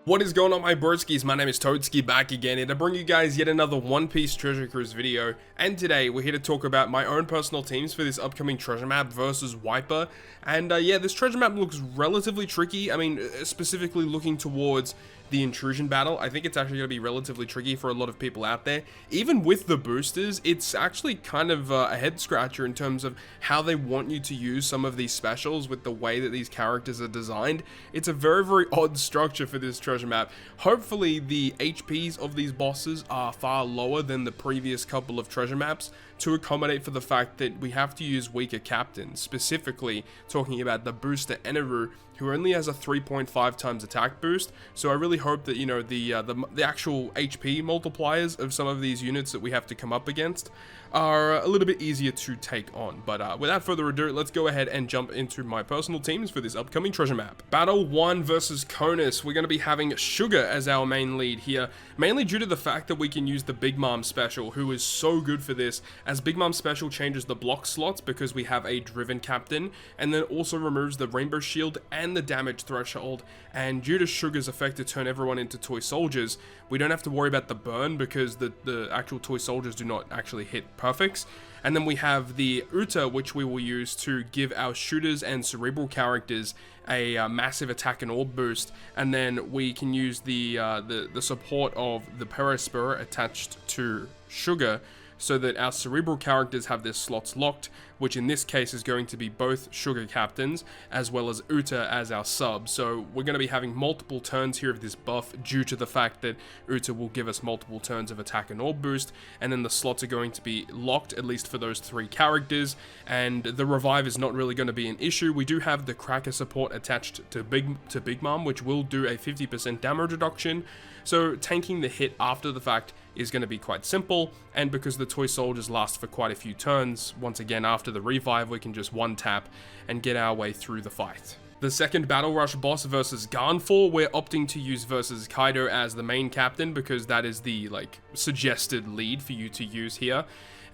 What is going on, my broskiis? My name is Toadskii, back again here to bring you guys yet another One Piece Treasure Cruise video. And today we're here to talk about my own personal teams for this upcoming treasure map versus Wyper. And yeah, this treasure map looks relatively tricky. I mean, specifically looking towards the Intrusion battle, I think it's actually going to be relatively tricky for a lot of people out there. Even with the boosters, it's actually kind of a head scratcher in terms of how they want you to use some of these specials with the way that these characters are designed. It's a very, very odd structure for this treasure map. Hopefully the HPs of these bosses are far lower than the previous couple of treasure maps to accommodate for the fact that we have to use weaker captains, specifically talking about the booster Eneru, who only has a 3.5 times attack boost. So I really hope that, you know, the actual HP multipliers of some of these units that we have to come up against are a little bit easier to take on. But without further ado, let's go ahead and jump into my personal teams for this upcoming treasure map. Battle 1 versus Conis. We're going to be having Sugar as our main lead here, mainly due to the fact that we can use the Big Mom special, who is so good for this, as Big Mom special changes the block slots because we have a driven captain, and then also removes the rainbow shield and the damage threshold. And due to Sugar's effect to turn everyone into toy soldiers, we don't have to worry about the burn because the actual toy soldiers do not actually hit perfects. And then we have the Uta, which we will use to give our shooters and cerebral characters a massive attack and orb boost. And then we can use the support of the Perispur attached to Sugar, so that our cerebral characters have their slots locked, which in this case is going to be both Sugar captains as well as Uta as our sub. So we're going to be having multiple turns here of this buff due to the fact that Uta will give us multiple turns of attack and orb boost, and then the slots are going to be locked, at least for those three characters, and the revive is not really going to be an issue. We do have the Cracker support attached to Big Mom, which will do a 50% damage reduction, so tanking the hit after the fact is going to be quite simple. And because the toy soldiers last for quite a few turns, once again after the revive we can just one tap and get our way through the fight. The second Battle Rush boss versus Ganfor, we're opting to use versus Kaido as the main captain because that is the suggested lead for you to use here.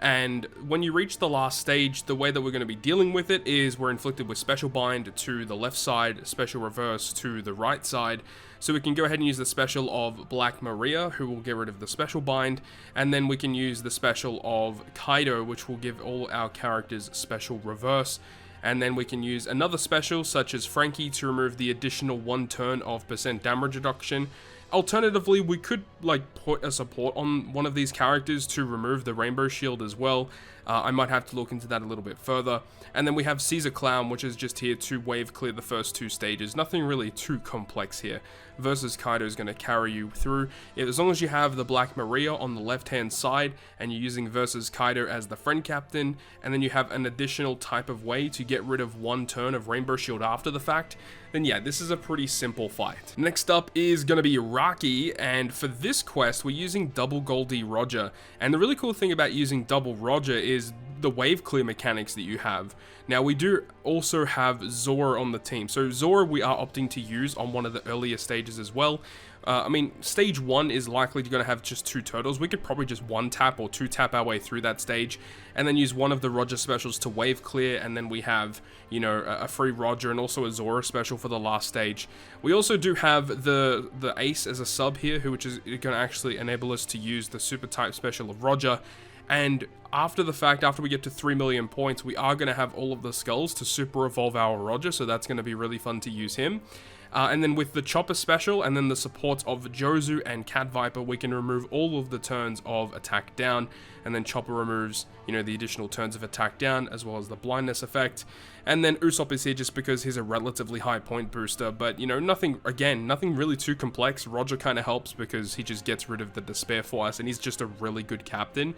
And when you reach the last stage, the way that we're going to be dealing with it is we're inflicted with Special Bind to the left side, Special Reverse to the right side. So we can go ahead and use the special of Black Maria, who will get rid of the Special Bind, and then we can use the special of Kaido, which will give all our characters Special Reverse. And then we can use another special, such as Frankie, to remove the additional 1 turn of % damage reduction. Alternatively, we could put a support on one of these characters to remove the rainbow shield as well. I might have to look into that a little bit further. And then we have Caesar Clown, which is just here to wave clear the first 2 stages. Nothing really too complex here. Versus Kaido is going to carry you through. As long as you have the Black Maria on the left hand side and you're using versus Kaido as the friend captain, and then you have an additional type of way to get rid of 1 turn of rainbow shield after the fact, then yeah, this is a pretty simple fight. Next up is going to be Raki, and for this quest we're using double Goldie Roger. And the really cool thing about using double Roger is the wave clear mechanics that you have. Now we do also have Zora on the team, so Zora we are opting to use on one of the earlier stages as well. I mean, stage 1 is likely going to have just 2 turtles. We could probably just 1 tap or 2 tap our way through that stage and then use one of the Roger specials to wave clear, and then we have, you know, a free Roger and also a Zora special for the last stage. We also do have the Ace as a sub here, which is going to actually enable us to use the super type special of Roger. And after the fact, after we get to 3 million points, we are going to have all of the skulls to super evolve our Roger, so that's going to be really fun to use him. And then with the Chopper special and then the supports of Jozu and Cat Viper, we can remove all of the turns of attack down, and then Chopper removes, you know, the additional turns of attack down as well as the blindness effect. And then Usopp is here just because he's a relatively high point booster, but you know, nothing really too complex. Roger kind of helps because he just gets rid of the despair for us, and he's just a really good captain.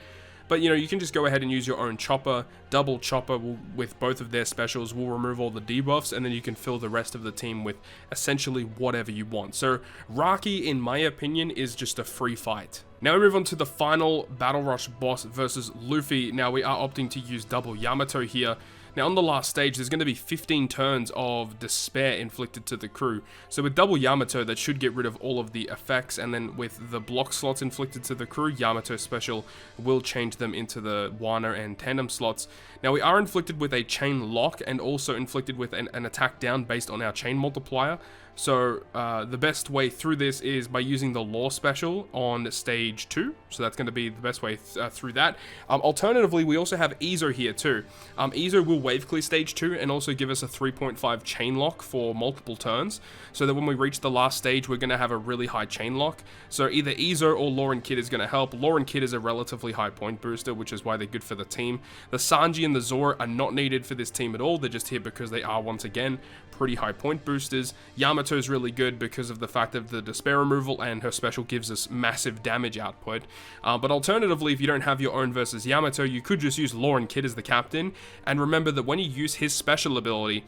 But you know, you can just go ahead and use your own Chopper. Double Chopper with both of their specials will remove all the debuffs, and then you can fill the rest of the team with essentially whatever you want. So Raki, in my opinion, is just a free fight. Now we move on to the final Battle Rush boss versus Luffy. Now we are opting to use double Yamato here. Now on the last stage, there's going to be 15 turns of despair inflicted to the crew. So with double Yamato, that should get rid of all of the effects, and then with the block slots inflicted to the crew, Yamato special will change them into the Wano and Tandem slots. Now we are inflicted with a chain lock and also inflicted with an attack down based on our chain multiplier. So the best way through this is by using the Law special on stage 2. So that's going to be the best way through that. Alternatively, we also have Ezo here too. Ezo will wave clear stage 2 and also give us a 3.5 chain lock for multiple turns. So that when we reach the last stage, we're going to have a really high chain lock. So either Ezo or Law and Kid is going to help. Law and Kid is a relatively high point booster, which is why they're good for the team. The Sanji and the Zoro are not needed for this team at all. They're just here because they are, once again, pretty high point boosters. Yamato is really good because of the fact of the despair removal, and her special gives us massive damage output. But alternatively, if you don't have your own versus Yamato, you could just use Law and Kid as the captain. And remember that when you use his special ability,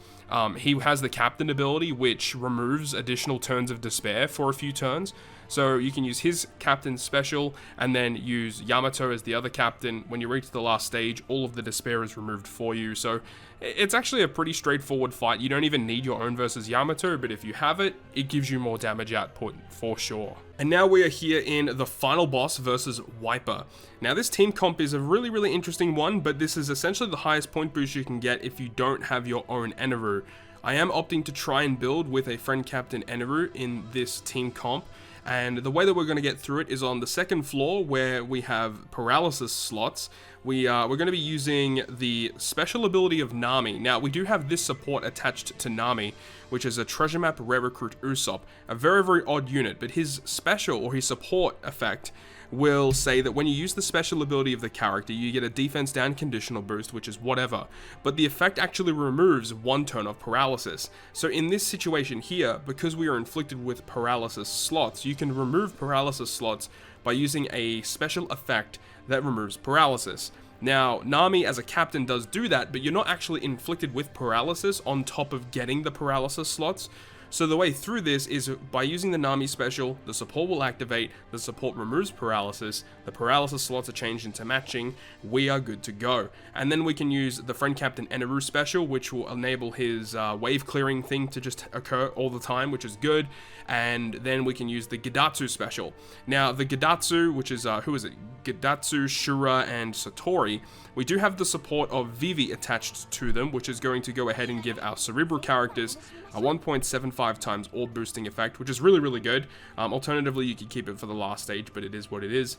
he has the captain ability, which removes additional turns of despair for a few turns. So you can use his captain special and then use Yamato as the other captain. When you reach the last stage, all of the despair is removed for you. So it's actually a pretty straightforward fight. You don't even need your own versus Yamato, but if you have it, it gives you more damage output for sure. And now we are here in the final boss versus Wyper. Now this team comp is a really interesting one, but this is essentially the highest point boost you can get if you don't have your own Eneru. I am opting to try and build with a friend captain Eneru in this team comp. And the way that we're going to get through it is on the second floor where we have paralysis slots. We're going to be using the special ability of Nami. Now, we do have this support attached to Nami, which is a treasure map rare recruit Usopp. A very odd unit, but his special or his support effect will say that when you use the special ability of the character, you get a defense down conditional boost, which is whatever, but the effect actually removes 1 turn of paralysis. So in this situation here, because we are inflicted with paralysis slots, you can remove paralysis slots by using a special effect that removes paralysis. Now, Nami as a captain does do that, but you're not actually inflicted with paralysis on top of getting the paralysis slots. So the way through this is by using the Nami special, the support will activate, the support removes paralysis, the paralysis slots are changed into matching, we are good to go. And then we can use the friend captain Eneru special, which will enable his wave clearing thing to just occur all the time, which is good. And then we can use the Gidatsu special. Now the Gidatsu, which is, who is it? Gidatsu, Shura, and Satori. We do have the support of Vivi attached to them, which is going to go ahead and give our Cerebral characters a 1.75 times orb boosting effect, which is really good. Alternatively, you could keep it for the last stage, but it is what it is.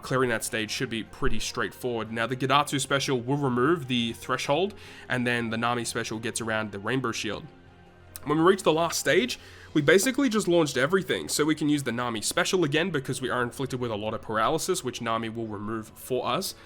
Clearing that stage should be pretty straightforward. Now, the Gidatsu special will remove the threshold, and then the Nami special gets around the Rainbow Shield. When we reach the last stage, we basically just launched everything. So we can use the Nami special again because we are inflicted with a lot of paralysis, which Nami will remove for us.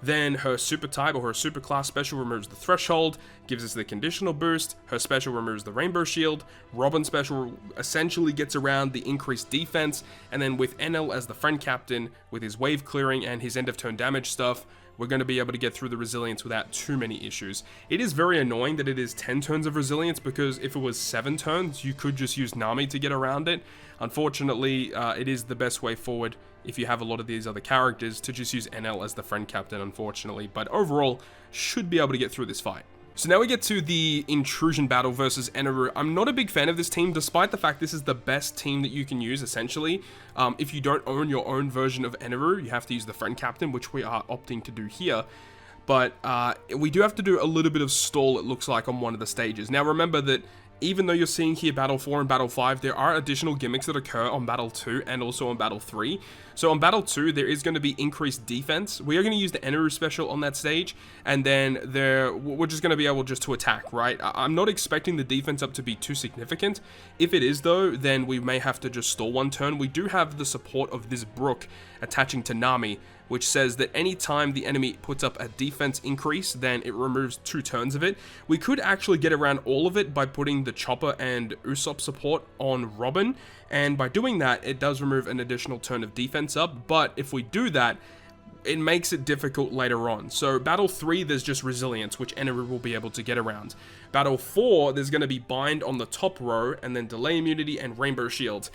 Then her super type or her super class special removes the threshold, gives us the conditional boost. Her special removes the rainbow shield. Robin special essentially gets around the increased defense. And then with Enel as the friend captain, with his wave clearing and his end of turn damage stuff, we're going to be able to get through the resilience without too many issues. It is very annoying that it is 10 turns of resilience, because if it was 7 turns, you could just use Nami to get around it. Unfortunately, it is the best way forward if you have a lot of these other characters to just use NL as the friend captain, unfortunately. But overall, should be able to get through this fight. So now we get to the Intrusion battle versus Eneru. I'm not a big fan of this team, despite the fact this is the best team that you can use, essentially. If you don't own your own version of Eneru, you have to use the friend captain, which we are opting to do here. But we do have to do a little bit of stall, it looks like, on one of the stages. Now remember that even though you're seeing here Battle 4 and Battle 5, there are additional gimmicks that occur on Battle 2 and also on Battle 3. So on Battle 2, there is going to be increased defense. We are going to use the Eneru special on that stage, and then we're just going to be able just to attack, right? I'm not expecting the defense up to be too significant. If it is, though, then we may have to just stall one turn. We do have the support of this Brook attaching to Nami, which says that anytime the enemy puts up a defense increase, then it removes 2 turns of it. We could actually get around all of it by putting the Chopper and Usopp support on Robin, and by doing that, it does remove an additional turn of defense up, but if we do that, it makes it difficult later on. So Battle 3, there's just Resilience, which Eneru will be able to get around. Battle 4, there's going to be Bind on the top row, and then Delay Immunity and Rainbow Shield.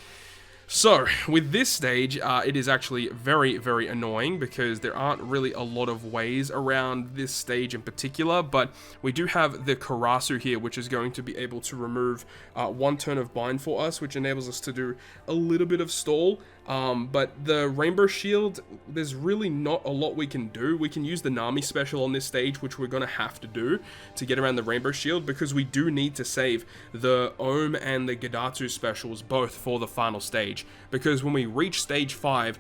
So, with this stage, it is actually very, very annoying because there aren't really a lot of ways around this stage in particular, but we do have the Karasu here, which is going to be able to remove 1 turn of bind for us, which enables us to do a little bit of stall. But the Rainbow Shield, there's really not a lot we can do. We can use the Nami special on this stage, which we're going to have to do to get around the Rainbow Shield, because we do need to save the Ohm and the Gidatsu specials both for the final stage. Because when we reach stage 5,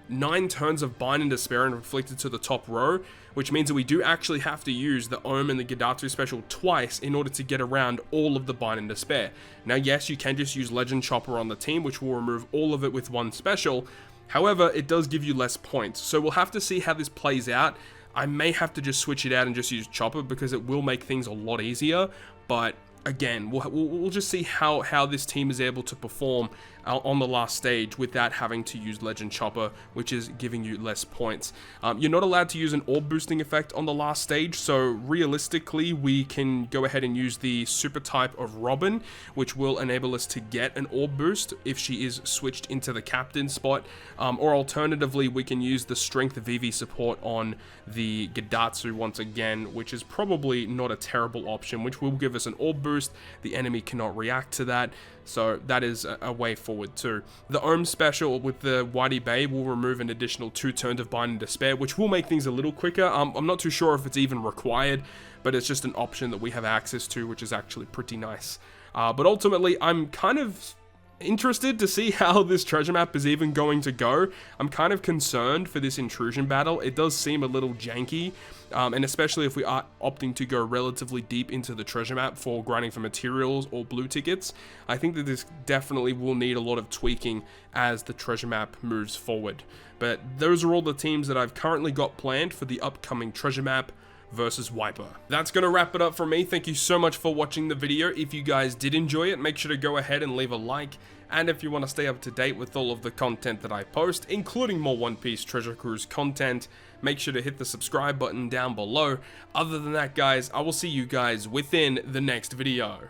9 turns of Bind and Despair and Inflicted to the top row, which means that we do actually have to use the Ohm and the Gidatsu special twice in order to get around all of the Bind and Despair. Now yes, you can just use Legend Chopper on the team, which will remove all of it with 1 special. However, it does give you less points, so we'll have to see how this plays out. I may have to just switch it out and just use Chopper because it will make things a lot easier, but again, we'll just see how this team is able to perform on the last stage without having to use Legend Chopper, which is giving you less points. You're not allowed to use an orb boosting effect on the last stage, so realistically we can go ahead and use the super type of Robin, which will enable us to get an orb boost if she is switched into the captain spot, or alternatively we can use the strength VV support on the Gidatsu once again, which is probably not a terrible option, which will give us an orb boost. The enemy cannot react to that, so that is a way forward too. The Ohm special with the Whitey Bay will remove an additional 2 turns of Bind and Despair, which will make things a little quicker. I'm not too sure if it's even required, but it's just an option that we have access to, which is actually pretty nice. But ultimately, I'm kind of interested to see how this treasure map is even going to go. I'm kind of concerned for this intrusion battle. It does seem a little janky, and especially if we are opting to go relatively deep into the treasure map for grinding for materials or blue tickets. I think that this definitely will need a lot of tweaking as the treasure map moves forward. But those are all the teams that I've currently got planned for the upcoming treasure map versus Wyper. That's gonna wrap it up for me. Thank you so much for watching the video. If you guys did enjoy it, make sure to go ahead and leave a like, and if you want to stay up to date with all of the content that I post, including more One Piece Treasure Cruise content, make sure to hit the subscribe button down below. Other than that guys, I will see you guys within the next video.